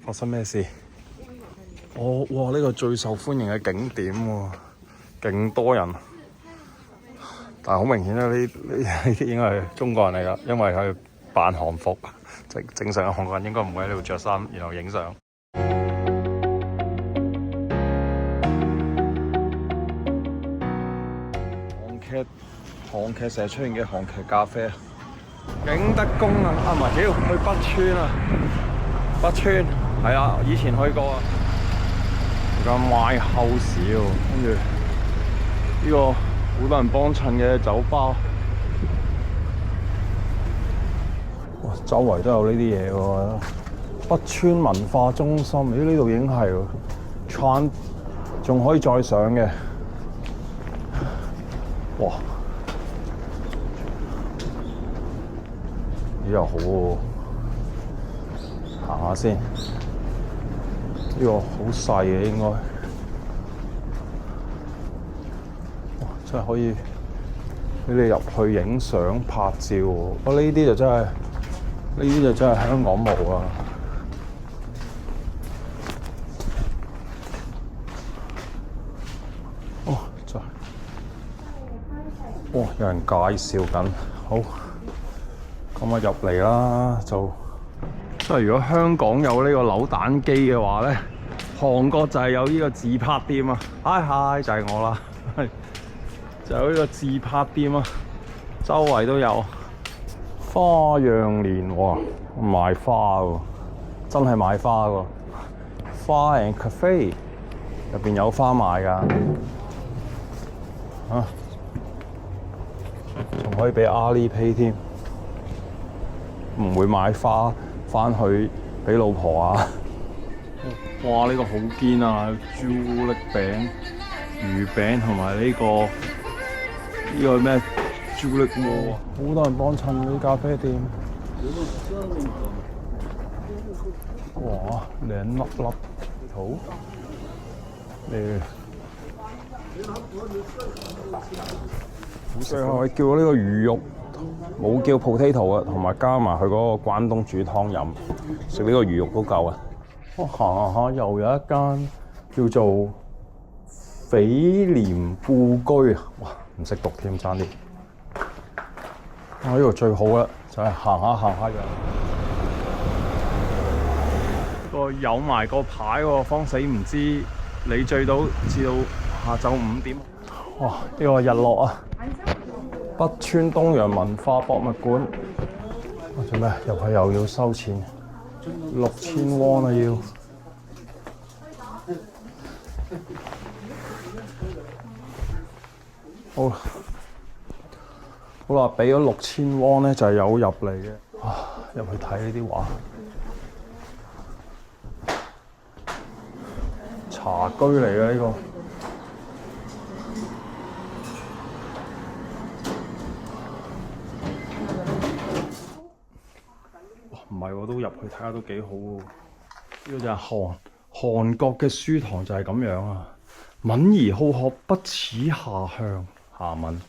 發生咩事？哇！呢個最受歡迎嘅景點喎，勁多人。但係好明顯啦，呢啲應該係中國人嚟㗎，因為佢扮韓服。正常嘅韓國人應該唔會喺呢度着衫，然後影相。韓劇成日出現嘅韓劇咖啡啊，景德宮啊，唔係去北川啊，北川係啊，以前去過啊。而家賣house喎，跟住呢個好多人幫襯嘅酒吧，哇！周圍都有呢啲嘢喎。北川文化中心，咦？呢度已經係喎 ，Tran 仲可以再上嘅，哇！呢又好喎，行下先。呢個好細嘅應該，哇！真係可以俾你入去影相拍照喎。呢啲就真係香港冇啊！有人介紹緊，好，咁啊入嚟啦就。即係如果香港有呢個扭蛋機嘅話咧，韓國就係有呢個自拍店啊！嗨，就係我啦，就有呢個自拍店啊，周圍都有花樣年華賣花喎，真係賣花喎，花 and cafe 入邊有花賣㗎，仲可以俾 Alipay 添，唔會買花返去俾老婆啊！哇！呢個好堅啊，朱古力餅、魚餅同埋呢個咩朱古力鍋啊！好多人幫襯嗰啲咖啡店。哇！靚粒粒好最後係叫呢個魚肉。冇叫 potato 啊，同埋加埋佢嗰個關東煮湯飲，食呢個魚肉都夠啊！我行下又有一間叫做斐廉故居啊，哇！唔識讀添，爭啲。呢個最好啦，就係行下個有埋個牌喎，方死唔知你醉到至到下晝5點。哇！呢個日落啊！北川東洋文化博物館，做咩入去又要收錢？6000won啊要。好啦，俾咗6000won咧就係有入嚟嘅。入去睇呢啲畫，茶居嚟嘅呢個。唔係我都入去睇下都幾好喎。呢個就係韓國嘅書堂就係咁樣啊。敏而好學，不恥下鄉。下文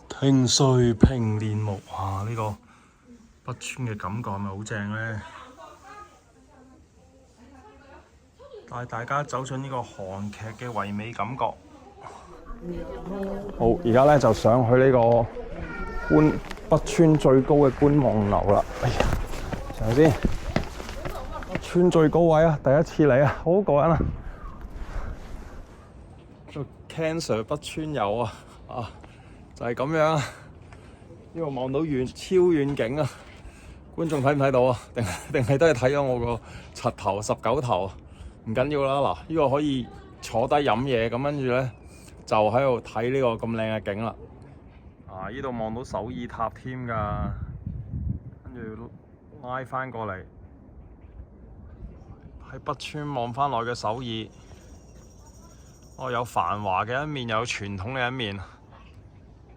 聽歲平年木啊！呢個北川嘅感覺係咪好正咧？帶大家走進呢個韓劇嘅唯美感覺。好，而家咧就上去呢個北川最高嘅觀望樓啦。哎呀，上先，北川最高位啊，第一次嚟啊，好過癮啊！做 Cancer 北川遊啊，就係咁樣啊。呢度望到遠超遠景啊！觀眾睇唔睇到啊？定係都係睇咗我個柒頭19頭？唔緊要啦，嗱，呢個可以坐低飲嘢，咁跟住咧就喺度睇呢個咁靚嘅景啦。呢度望到首爾塔添㗎，跟住拉翻過嚟喺北川望翻來嘅首爾，有繁華嘅一面，又有傳統嘅一面。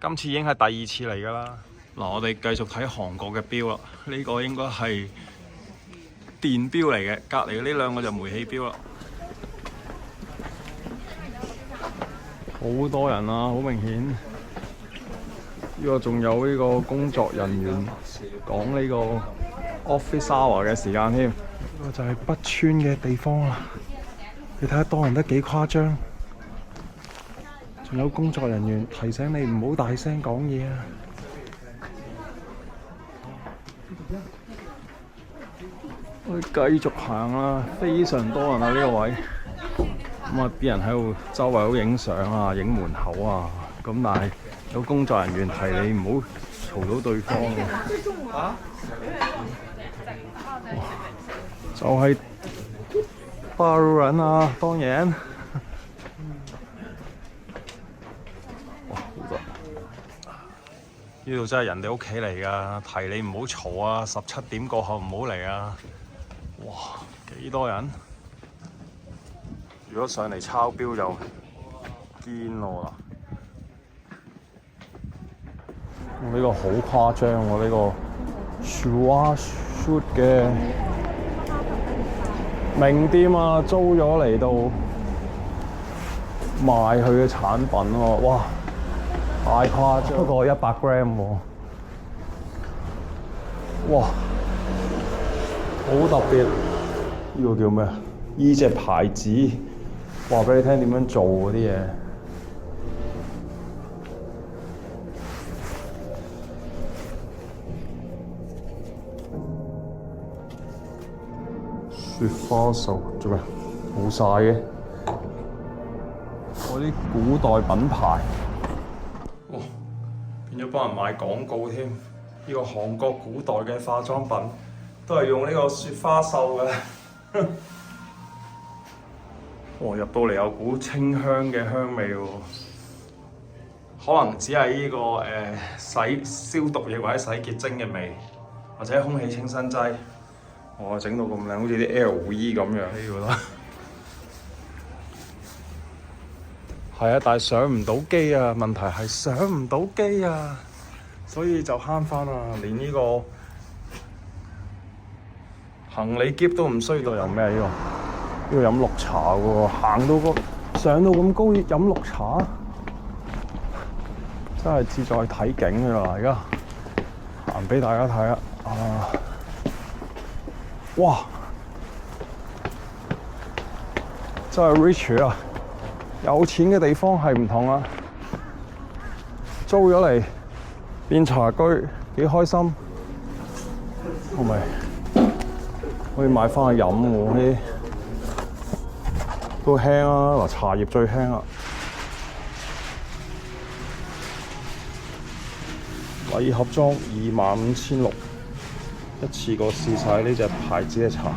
今次已經係第2次嚟㗎啦。嗱，我哋繼續睇韓國嘅錶啦，呢個應該係電錶嚟嘅，隔離呢兩個就煤氣錶啦。好多人啊，好明顯。呢個仲有呢個工作人員講呢個 office hour 嘅時間添。呢個就係北村嘅地方啦。你睇下多人得幾誇張。仲有工作人員提醒你唔好大聲講嘢啊！我哋繼續行啦，非常多人啊呢個位。咁啊，啲人喺度周圍好影相啊，影門口啊。咁但係有工作人員提你唔好嘈到對方嘅。就係大陸人啊，當然。哇，好多！呢度真係人哋屋企嚟㗎，提你唔好嘈啊！17點過後唔好嚟啊！哇，幾多人！如果上嚟抄錶就堅咯啦！呢個好誇張喎，呢個 Schwa Shoot 嘅名店啊，租咗嚟到賣佢嘅產品喎，哇！太誇張，不過100 gram 喎，哇！好特別，呢個叫咩啊？呢隻牌子話俾你聽點樣做嗰啲嘢。雪花秀做咩？冇晒嘅，嗰啲古代品牌，哇！變咗幫人賣廣告添。呢個韓國古代嘅化妝品都係用呢個雪花秀嘅。哇！入到嚟有股清香嘅香味喎，可能只係呢個消毒液或者洗潔精嘅味，或者空氣清新劑。哇！整到咁靚，好似啲 LV 咁樣呢個啦。係啊，但係上唔到機啊！問題係上唔到機啊，所以就慳翻啦。連呢個行李篋都唔需要。有咩呢個？呢個飲綠茶喎，行到上到咁高飲綠茶，真係志在睇景㗎啦！而家行俾大家睇啊！哇！真係 rich 啊！有錢嘅地方係唔同啊！租咗嚟變茶居，幾開心。係咪可以買翻去飲喎？都輕啊！嗱，茶葉最輕啊！禮盒裝25,600，一次過試晒呢隻牌子嘅茶。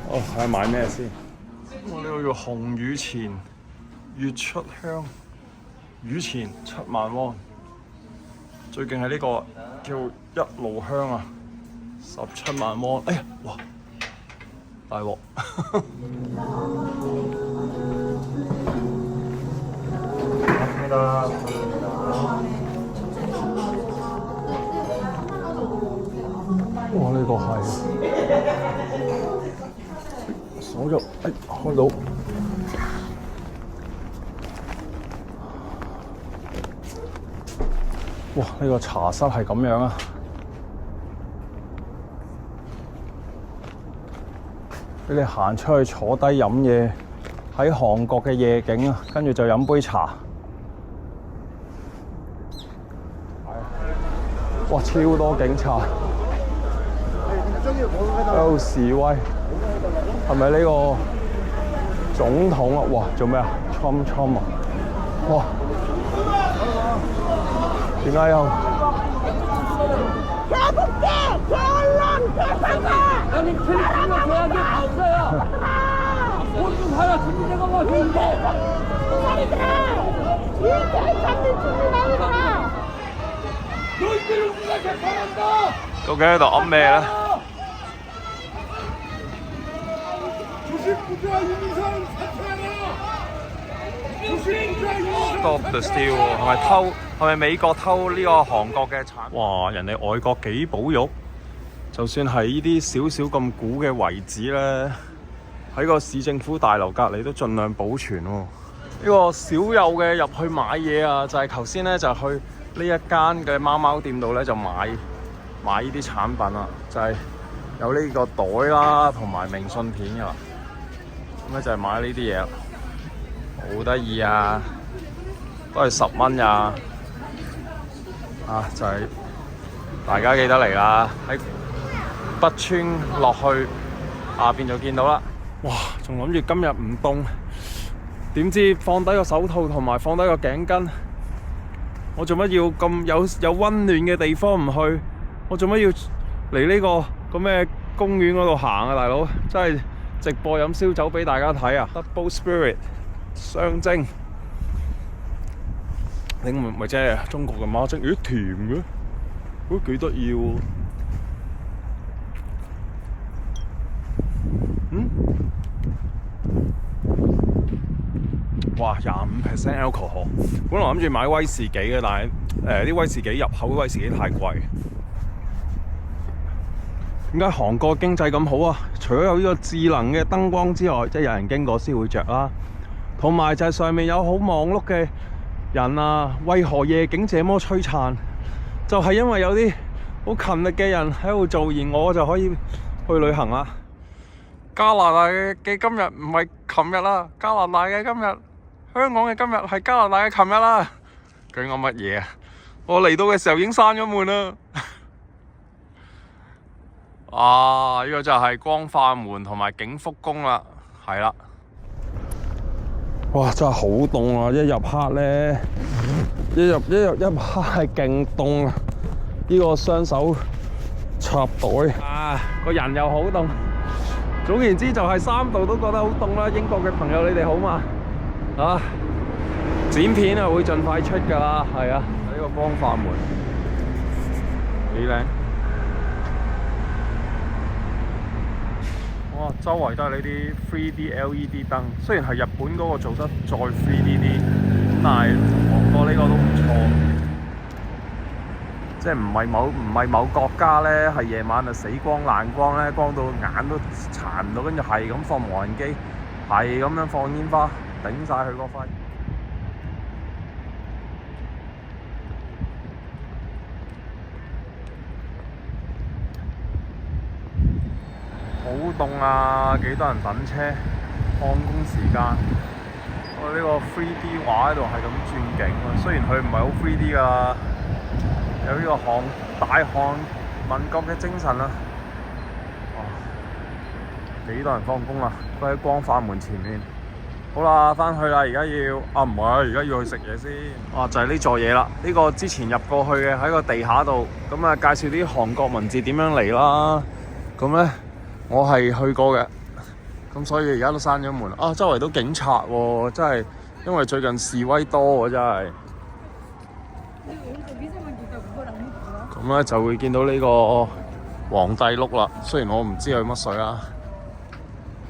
哦，睇下買咩先？我呢個叫紅雨前月出香，雨前7萬喎。最勁係呢個叫一路香啊，17萬喎。哎呀，哇！大鑊！哇！呢個係鎖咗，開到。哇！呢個茶室係咁樣啊！俾你行出去坐低飲嘢，喺韓國嘅夜景啊，跟住就飲杯茶。哇！超多警察喺度示威，係咪呢個總統啊？哇！做咩啊？Trump啊！哇！點解又？究竟喺度噏咩咧？Stop the steal 係咪偷？係咪美國偷呢個韓國嘅產？哇！人哋外國幾保育，就算係呢啲少少咁古嘅遺址咧，喺個市政府大樓隔離都盡量保存喎。呢個少有嘅入去買嘢啊，就係頭先咧就去呢一間嘅貓貓店度咧就買呢啲產品啊，就係有呢個袋啦，同埋明信片㗎。咁咧就係買呢啲嘢，好得意啊，都係10蚊呀。就係大家記得嚟啦，喺北村落去下邊就見到啦。哇！仲諗住今日唔凍，點知放低個手套同埋放低個頸巾，我做乜要咁有溫暖嘅地方唔去？我做乜要嚟呢個咁嘅公園嗰度行啊？大佬，真係直播飲燒酒俾大家睇啊 ！Double Spirit 雙蒸，你咪即係中國嘅孖蒸，咦甜嘅，都幾得意喎。哇！25% alcohol， 本來諗住買威士忌嘅，但係啲威士忌入口威士忌太貴。點解韓國經濟咁好啊？除咗有呢個智能嘅燈光之外，即係有人經過先會着啦，同埋就係上面有好忙碌嘅人啊。為何夜景這麼璀璨？就係因為有啲好勤力嘅人喺度做，而我就可以去旅行啦。加拿大嘅今日唔係琴日啦，加拿大嘅今日，香港嘅今日係加拿大嘅琴日啦。究竟講乜嘢啊？我嚟到嘅時候已經閂咗門啦。呢個就係光化門同埋景福宮啦，係啦。哇！真係好凍啊！一入黑咧，一入黑係勁凍啊！呢個雙手插袋個人又好凍。總言之就係3度都覺得好凍啦。英國嘅朋友你哋好嘛？剪片會盡快出㗎啦，係啊。呢個光化門幾靚。哇！周圍都係呢啲 3D LED 燈，雖然係日本嗰個做得再 3D 啲，咁但係韓國呢個都唔錯。即係唔係某國家咧，係夜晚就死光爛光咧，光到眼都殘唔到，跟住係咁放無人機，係咁樣放煙花，頂晒佢個肺。好凍啊！幾多人等車？放工時間，我呢個 3D 畫喺度係咁轉景喎。雖然佢唔係好 3D 㗎，有呢個大韓民國嘅精神啊！哇！幾多人放工啊？都喺光化門前面。好啦，返去啦，而家要唔係，而家要去食嘢先。就係呢座嘢啦。呢個之前入過去嘅喺個地下度，咁啊介紹啲韓國文字點樣嚟啦。咁咧。我係去過嘅，咁所以而家都閂咗門。周圍都警察喎，真係因為最近示威多喎，真係。咁咧就會見到呢個皇帝碌啦。雖然我唔知佢乜水啦，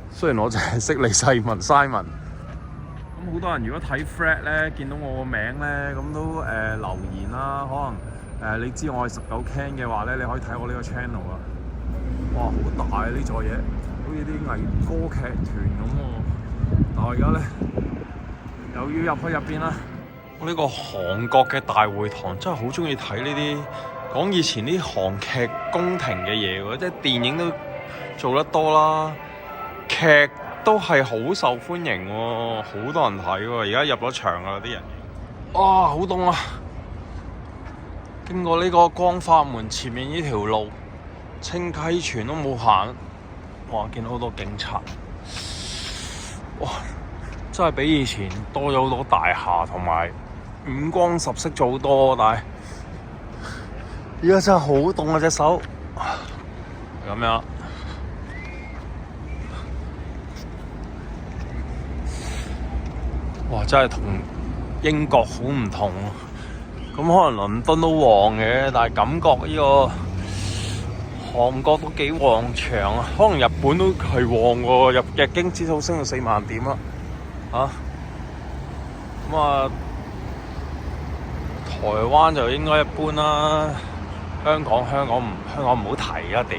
雖然我淨係識李世民 Simon。咁好多人如果睇 Fred 咧，見到我個名咧，咁都留言啦。可能你知我係19 Ken 嘅話咧，你可以睇我呢個 channel 啊。哇！好大啊！呢座嘢好似啲藝歌劇團咁喎。但係而家咧又要入去入邊啦。呢個韓國嘅大會堂真係好中意睇呢啲講以前啲韓劇宮廷嘅嘢喎，即係電影都做得多啦，劇都係好受歡迎喎，好多人睇喎。而家入咗場啦啲人。好凍啊！經過呢個光化門前面呢條路。清溪泉都冇行，哇！見到好多警察，哇！真係比以前多咗好多大廈，同埋五光十色咗好多。但係而家真係好凍啊！隻手咁樣，哇！真係同英國好唔同。咁可能倫敦都旺嘅，但係感覺呢個韓國都幾旺場啊，可能日本都係旺喎，日經指數升到4萬點啦，台灣就應該一般啦，香港唔好提啊屌！